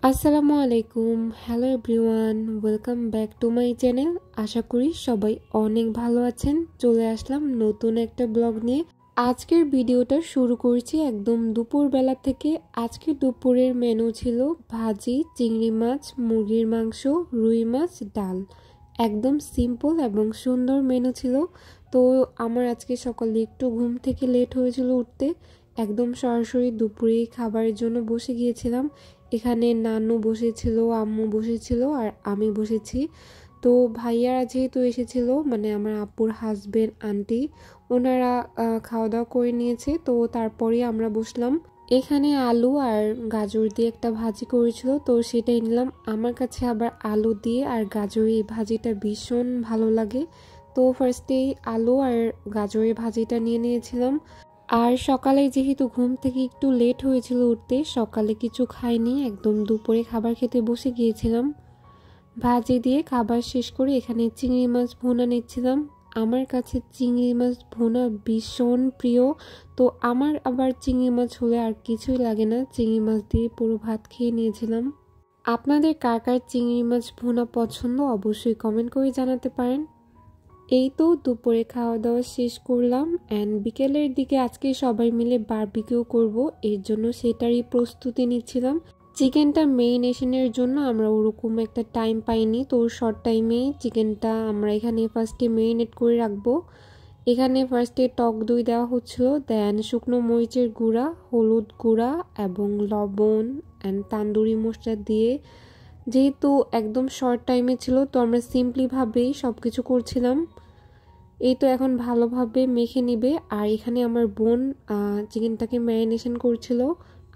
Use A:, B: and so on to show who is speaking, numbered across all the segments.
A: আসসালামু আলাইকুম। Hello everyone, welcome back to my channel. আশা করি সবাই অনেক ভালো আছেন। চলে আসলাম নতুন একটা ব্লগ নিয়ে। আজকের ভিডিওটা শুরু করছি একদম দুপুরবেলা থেকে। আজকে দুপুরের মেনু ছিল ভাজি, চিংড়ি মাছ, মুরগির মাংস, রুই মাছ, ডাল। একদম সিম্পল এবং সুন্দর মেনু ছিল। তো আমার আজকে সকালে একটু ঘুম থেকে লেট হয়েছিল উঠতে। একদম সরাসরি দুপুরে খাবারের জন্য বসে গিয়েছিলাম। এখানে নানু বসেছিল, আম্মু বসেছিল আর আমি বসেছি। তো ভাইয়ারা যেহেতু এসেছিল, মানে আমার আপুর হাজবেন্ড, আন্টি, ওনারা খাওয়া দাওয়া করে নিয়েছে। তো তারপরে আমরা বসলাম। এখানে আলু আর গাজর দিয়ে একটা ভাজি করেছিল, তো সেটাই নিলাম। আমার কাছে আবার আলু দিয়ে আর গাজর এই ভাজিটা ভীষণ ভালো লাগে। তো ফার্স্টেই আলু আর গাজরের ভাজিটা নিয়ে নিয়েছিলাম। আর সকালে যেহেতু ঘুম থেকে একটু লেট হয়েছিল উঠতে, সকালে কিছু খাইনি, একদম দুপুরে খাবার খেতে বসে গিয়েছিলাম। ভাজি দিয়ে খাবার শেষ করে এখানে চিংড়ি মাছ ভুনা নিচ্ছিলাম। আমার কাছে চিংড়ি মাছ ভুনা ভীষণ প্রিয়। তো আমার আবার চিংড়ি মাছ হলে আর কিছুই লাগে না, চিংড়ি মাছ দিয়ে পুরো ভাত খেয়ে নিয়েছিলাম। আপনাদের কার কার চিংড়ি মাছ ভুনা পছন্দ অবশ্যই কমেন্ট করে জানাতে পারেন। এই তো দুপুরে খাওয়া দাওয়া শেষ করলাম অ্যান্ড বিকেলের দিকে আজকে সবাই মিলে বারবিকিউ করব, এর জন্য সেটারই প্রস্তুতি নিচ্ছিলাম। চিকেনটা মেরিনেশনের জন্য আমরা ওরকম একটা টাইম পাইনি, তো শর্ট টাইমেই চিকেনটা আমরা এখানে ফার্স্টে মেরিনেট করে রাখবো। এখানে ফার্স্টে টক দই দেওয়া হচ্ছিল, দেন শুকনো মরিচের গুঁড়া, হলুদ গুঁড়া এবং লবণ অ্যান্ড তান্দুরি মশলা দিয়ে, যেহেতু একদম শর্ট টাইমে ছিল তো আমরা সিম্পলিভাবেই সব কিছু করছিলাম। এই তো এখন ভালোভাবে মেখে নিবে। আর এখানে আমার বোন চিকেনটাকে ম্যারিনেশন করছিল,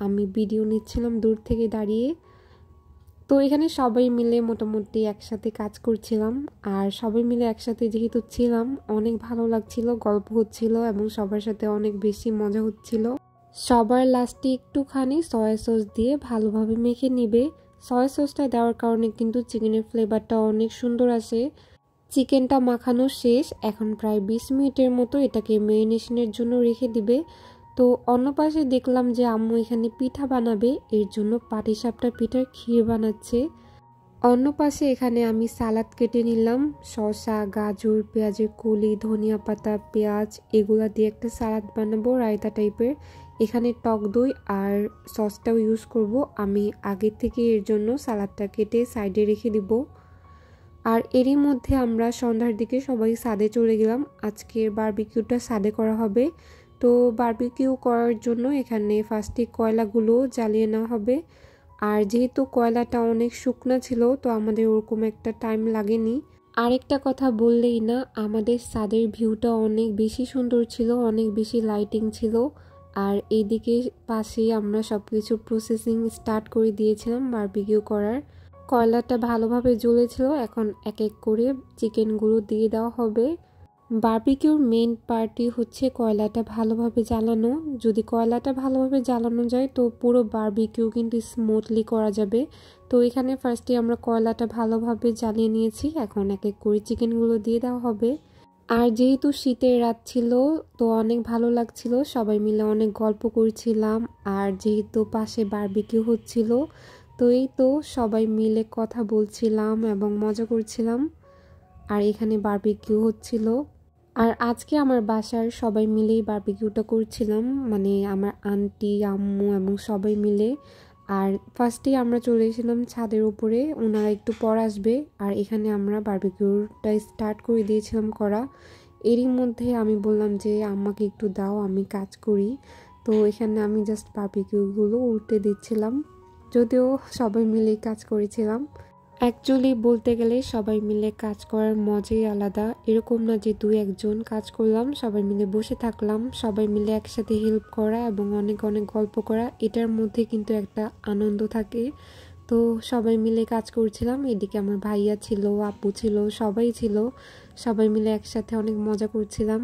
A: আমি ভিডিও নিচ্ছিলাম দূর থেকে দাঁড়িয়ে। তো এখানে সবাই মিলে মোটামুটি একসাথে কাজ করছিলাম। আর সবাই মিলে একসাথে যেহেতু ছিলাম অনেক ভালো লাগছিল, গল্প হচ্ছিল এবং সবার সাথে অনেক বেশি মজা হচ্ছিল। সবার লাস্টে একটুখানি সয়া সস দিয়ে ভালোভাবে মেখে নিবে। সয়া সসটা দেওয়ার কারণে কিন্তু চিকেনের ফ্লেভারটা অনেক সুন্দর আসে। চিকেনটা মাখানো শেষ, এখন প্রায় 20 মিনিটের মতো এটাকে ম্যারিনেশনের জন্য রেখে দিবে। তো অন্য পাশে দেখলাম যে আম্মু এখানে পিঠা বানাবে, এর জন্য পাটিসাপটা পিঠার ক্ষীর বানাচ্ছে। অন্য পাশে এখানে আমি সালাদ কেটে নিলাম, শসা, গাজর, পেঁয়াজের কলি, ধনিয়া পাতা, পেঁয়াজ এগুলা দিয়ে একটা সালাদ বানাবো রায়তা টাইপের। এখানে টক দই আর সসটাও ইউজ করব। আমি আগে থেকে এর জন্য সালাদটা কেটে সাইডে রেখে দিব। আর এরই মধ্যে আমরা সন্ধ্যার দিকে সবাই ছাদে চলে গেলাম। আজকের বারবিকিউটা ছাদে করা হবে। তো বারবিকিউ করার জন্য এখানে ফার্স্টে কয়লাগুলো জ্বালিয়ে নেওয়া হবে। আর যেহেতু কয়লাটা অনেক শুকনো ছিল তো আমাদের ওরকম একটা টাইম লাগেনি। আরেকটা কথা বললেই না, আমাদের ছাদের ভিউটা অনেক বেশি সুন্দর ছিল, অনেক বেশি লাইটিং ছিল। আর এইদিকে পাশে আমরা সব কিছু প্রসেসিং স্টার্ট করে দিয়েছিলাম বারবিকিউ করার। কয়লাটা ভালোভাবে জ্বলেছিল, এখন এক এক করে চিকেনগুলো দিয়ে দেওয়া হবে। বারবিকিউর মেইন পার্টই হচ্ছে কয়লাটা ভালোভাবে জ্বালানো। যদি কয়লাটা ভালোভাবে জ্বালানো যায় তো পুরো বারবিকিউ কিন্তু স্মুথলি করা যাবে। তো এখানে ফার্স্টে আমরা কয়লাটা ভালোভাবে জ্বালিয়ে নিয়েছি, এখন এক এক করে চিকেনগুলো দিয়ে দেওয়া হবে। আর যেহেতু শীতের রাত ছিল তো অনেক ভালো লাগছিল, সবাই মিলে অনেক গল্প করছিলাম। আর যেহেতু পাশে বারবিকিউ হচ্ছিল তো এই তো সবাই মিলে কথা বলছিলাম এবং মজা করছিলাম। আর এখানে বারবিকিউ হচ্ছিল। আর আজকে আমার বাসার সবাই মিলেই বারবিকিউটা করছিলাম, মানে আমার আন্টি, আম্মু এবং সবাই মিলে। আর ফার্স্টেই আমরা চলে এসেছিলাম ছাদের উপরে, ওনারা একটু পর আসবে। আর এখানে আমরা বারবিকিউটা স্টার্ট করে দিয়েছিলাম করা। এরই মধ্যে আমি বললাম যে আম্মাকে একটু দাও, আমি কাজ করি। তো এখানে আমি জাস্ট বারবিকিউগুলো উল্টে দিচ্ছিলাম, যদিও সবাই মিলেই কাজ করেছিলাম। অ্যাকচুয়ালি বলতে গেলে সবাই মিলে কাজ করার মজাই আলাদা। এরকম না যে দুই একজন কাজ করলাম, সবাই মিলে বসে থাকলাম, সবাই মিলে একসাথে হেল্প করা এবং অনেক অনেক গল্প করা, এটার মধ্যে কিন্তু একটা আনন্দ থাকে। তো সবাই মিলে কাজ করছিলাম। এদিকে আমার ভাইয়া ছিল, আপু ছিল, সবাই ছিল, সবাই মিলে একসাথে অনেক মজা করছিলাম।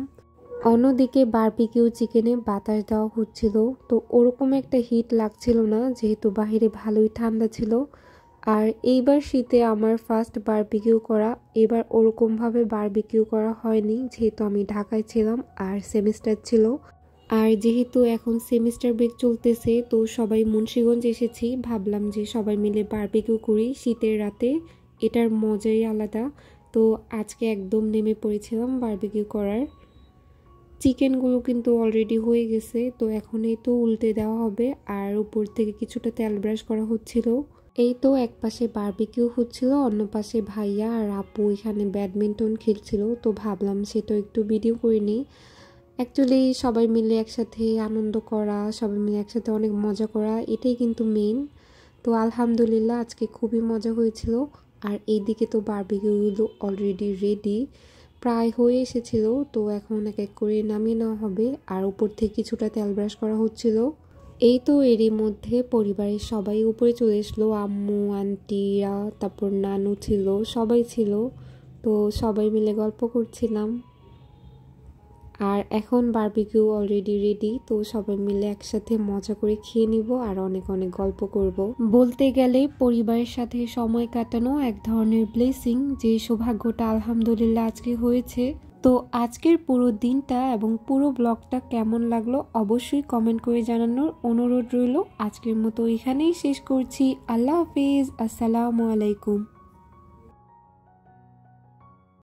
A: অন্যদিকে বারবিকিউ চিকেনে বাতাস দেওয়া হচ্ছিল, তো ওরকম একটা হিট লাগছিল না যেহেতু বাহিরে ভালোই ঠান্ডা ছিল। আর এইবার শীতে আমার ফার্স্ট বারবিকিউ করা, এবার ওরকমভাবে বারবিকিউ করা হয়নি যেহেতু আমি ঢাকায় ছিলাম আর সেমিস্টার ছিল। আর যেহেতু এখন সেমিস্টার ব্রেক চলতেছে, তো সবাই মুন্সিগঞ্জ এসেছি, ভাবলাম যে সবাই মিলে বারবিকিউ করি শীতের রাতে, এটার মজাই আলাদা। তো আজকে একদম নেমে পড়েছিলাম বারবিকিউ করার। চিকেনগুলো কিন্তু অলরেডি হয়ে গেছে, তো এখন এই তো উল্টে দেওয়া হবে, আর উপর থেকে কিছুটা তেল ব্রাশ করা হচ্ছিল। এই তো এক পাশে বারবিকিউ হচ্ছিল, অন্য পাশে ভাইয়া আর আপু এখানে ব্যাডমিন্টন খেলছিল, তো ভাবলাম সেটা একটু ভিডিও করে নিই। অ্যাকচুয়ালি সবাই মিলে একসাথে আনন্দ করা, সবাই মিলে একসাথে অনেক মজা করা, এটাই কিন্তু মেইন। তো আলহামদুলিল্লাহ আজকে খুবই মজা হয়েছিল। আর এইদিকে তো বারবিকিউগুলো অলরেডি রেডি, প্রায় হয়ে এসেছিল, তো এখন এক এক করে নামিয়ে নেওয়া হবে, আর উপর থেকে কিছুটা তেল ব্রাশ করা হচ্ছিল। এই তো এরই মধ্যে পরিবারের সবাই উপরে চলে এসলো, আম্মু আন্টিরা, তারপর নানু ছিল, সবাই ছিল। তো সবাই মিলে গল্প করছিলাম। আর এখন বারবিকিউ অলরেডি রেডি, তো সবাই মিলে একসাথে মজা করে খেয়ে নিব আর অনেক অনেক গল্প করব। বলতে গেলে পরিবারের সাথে সময় কাটানো এক ধরনের ব্লেসিং, যে সৌভাগ্যটা আলহামদুলিল্লাহ আজকে হয়েছে। তো আজকের পুরো দিনটা এবং পুরো ব্লগটা কেমন লাগলো অবশ্যই কমেন্ট করে জানানোর অনুরোধ রইল। আজকের মতো এখানেই শেষ করছি। আল্লাহ হাফিজ, আসসালামু আলাইকুম।